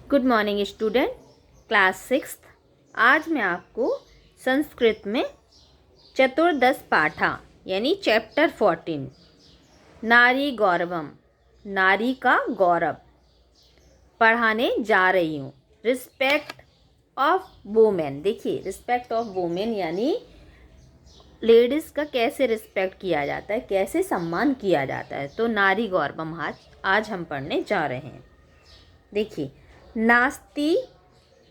Good morning student, class 6। आज मैं आपको संस्कृत में चतुर्दश पाठा यानी चैप्टर 14 नारी गौरवम, नारी का गौरव पढ़ाने जा रही हूँ। Respect of women. देखिए, रिस्पेक्ट ऑफ वुमेन यानी लेडीज़ का कैसे रिस्पेक्ट किया जाता है, कैसे सम्मान किया जाता है। तो नारी गौरवम आज हम पढ़ने जा रहे हैं। देखिए, नास्ति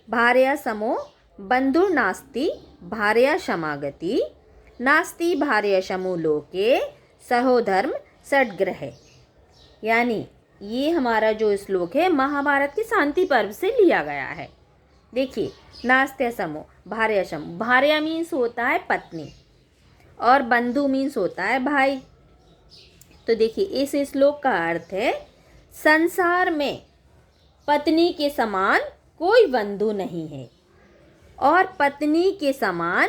भार्या समो बंधुर्नास्ति भार्या क्षमागति, नास्ति भार्या समो लोके सहोधर्म षड्ग्रह। यानी ये हमारा जो श्लोक है महाभारत के शांति पर्व से लिया गया है। देखिए, नास्त्य समो भार्या समो, भार्या मीन्स होता है पत्नी और बंधु मीन्स होता है भाई। तो देखिए, इस श्लोक का अर्थ है संसार में पत्नी के समान कोई बंधु नहीं है और पत्नी के समान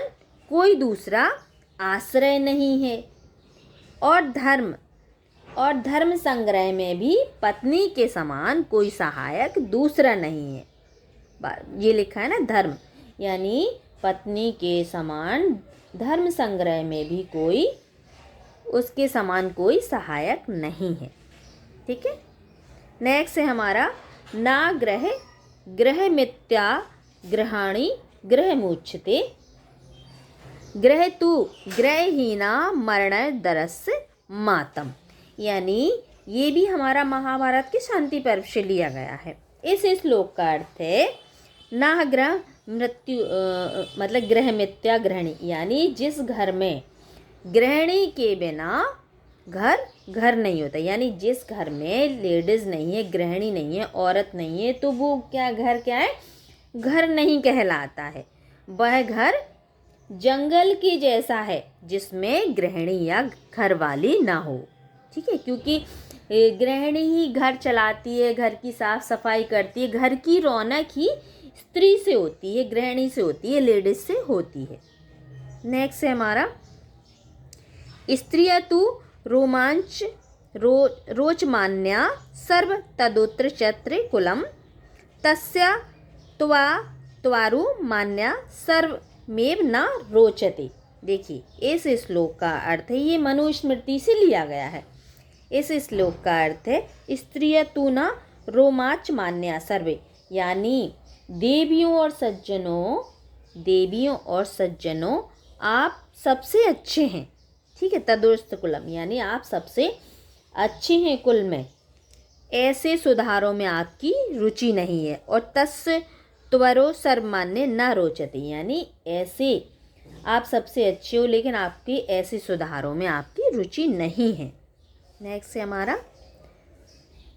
कोई दूसरा आश्रय नहीं है, और धर्म संग्रह में भी पत्नी के समान कोई सहायक दूसरा नहीं है। ये लिखा है ना, धर्म यानी पत्नी के समान धर्म संग्रह में भी कोई उसके समान कोई सहायक नहीं है। ठीक है। नेक्स्ट है हमारा ना ग्रह मिथ्या ग्रहाणी ग्रह मुच्यते, ग्रह तु ग्रहहीना मरण दरस मातम। यानी ये भी हमारा महाभारत के शांति पर्व से लिया गया है। इस श्लोक का अर्थ है ना ग्रह मृत्यु मतलब ग्रह मिथ्या ग्रहणी, यानी जिस घर में गृहिणी के बिना घर नहीं होता, यानी जिस घर में लेडीज़ नहीं है, गृहिणी नहीं है, औरत नहीं है, तो वो क्या है, घर नहीं कहलाता है। वह घर जंगल के जैसा है जिसमें गृहिणी या घर वाली ना हो। ठीक है, क्योंकि गृहिणी ही घर चलाती है, घर की साफ सफाई करती है। घर की रौनक ही स्त्री से होती है, गृहिणी से होती है, लेडीज से होती है। नेक्स्ट है हमारा स्त्रिया तु रोचमान्या सर्व तदोत्र चत्र कुलम तस्या त्वारु मान्या सर्वमेव न रोचते। देखिए, इस श्लोक का अर्थ है, ये मनुस्मृति से लिया गया है। इस श्लोक का अर्थ है स्त्रिय तु न रोमाच मान्या सर्वे, यानी देवियों और सज्जनों आप सबसे अच्छे हैं। ठीक है। तदुरुस्त कुलम यानी आप सबसे अच्छे हैं कुल में, ऐसे सुधारों में आपकी रुचि नहीं है। और तस् त्वरो सर्वमान्य न रोचते, यानी ऐसे आप सबसे अच्छे हो लेकिन आपके ऐसे सुधारों में आपकी रुचि नहीं है। नेक्स्ट है हमारा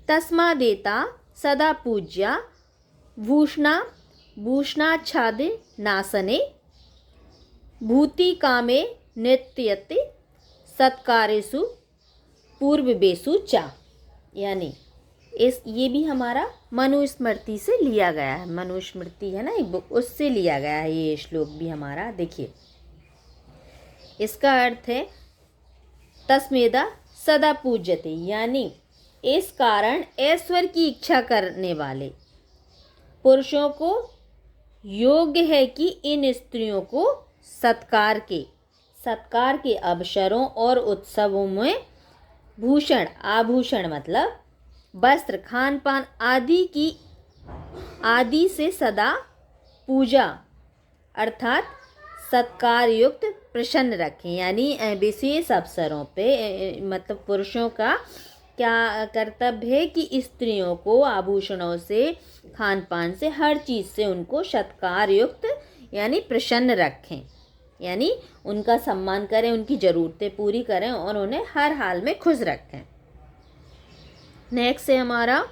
तस्मादेता सदा पूज्या भूषणाच्छाद नासने भूति कामे नृत्यते सत्कारेषु पूर्ववेषु चा। यानी ये भी हमारा मनुस्मृति से लिया गया है। मनुस्मृति है ना एक बुक, उससे लिया गया है ये श्लोक भी हमारा। देखिए, इसका अर्थ है तस्मेदा सदा पूज्यते, यानी इस कारण ऐश्वर्य की इच्छा करने वाले पुरुषों को योग्य है कि इन स्त्रियों को सत्कार के अवसरों और उत्सवों में आभूषण मतलब वस्त्र, खान पान आदि से सदा पूजा अर्थात सत्कार युक्त प्रसन्न रखें। यानी विशेष अवसरों पे मतलब पुरुषों का क्या कर्तव्य है कि स्त्रियों को आभूषणों से, खान पान से, हर चीज़ से उनको सत्कार युक्त यानी प्रसन्न रखें, यानी उनका सम्मान करें, उनकी ज़रूरतें पूरी करें और उन्हें हर हाल में खुश रखें। नेक्स्ट है हमारा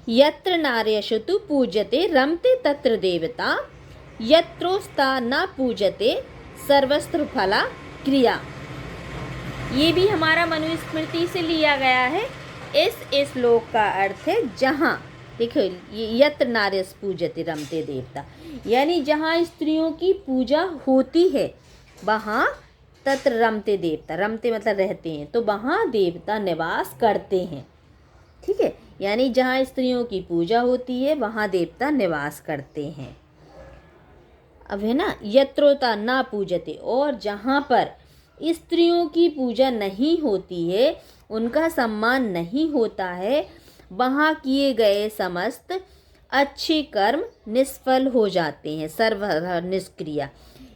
यत्र नार्यशतु पूज्यते रमते तत्र देवता, यत्रोस्ता न पूज्यते सर्वस्त्र फला क्रिया। ये भी हमारा मनुस्मृति से लिया गया है। इस श्लोक का अर्थ है जहाँ, देखो, यत्र नार्यस पूज्यते रमते देवता, यानी जहाँ स्त्रियों की पूजा होती है वहाँ तत्र रमते देवता, रमते मतलब रहते हैं, तो वहाँ देवता निवास करते हैं। ठीक है, यानी जहाँ स्त्रियों की पूजा होती है वहाँ देवता निवास करते हैं। अब है ना, यत्रोता ना पूजते, और जहाँ पर स्त्रियों की पूजा नहीं होती है, उनका सम्मान नहीं होता है, वहाँ किए गए समस्त अच्छे कर्म निष्फल हो जाते हैं, सर्वथा निष्क्रिय।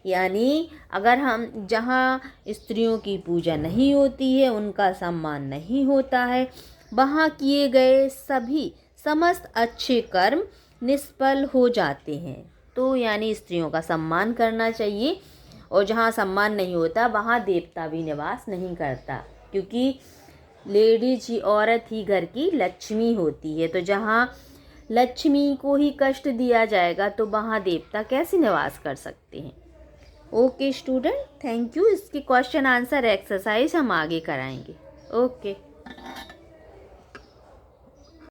यानी अगर हम जहाँ स्त्रियों की पूजा नहीं होती है, उनका सम्मान नहीं होता है, वहाँ किए गए सभी समस्त अच्छे कर्म निष्फल हो जाते हैं। तो यानी स्त्रियों का सम्मान करना चाहिए, और जहाँ सम्मान नहीं होता वहाँ देवता भी निवास नहीं करता, क्योंकि लेडीज ही, औरत ही घर की लक्ष्मी होती है। तो जहाँ लक्ष्मी को ही कष्ट दिया जाएगा तो वहाँ देवता कैसे निवास कर सकते हैं। Okay student, thank you. इसकी क्वेश्चन आंसर एक्सरसाइज हम आगे कराएंगे। ओके।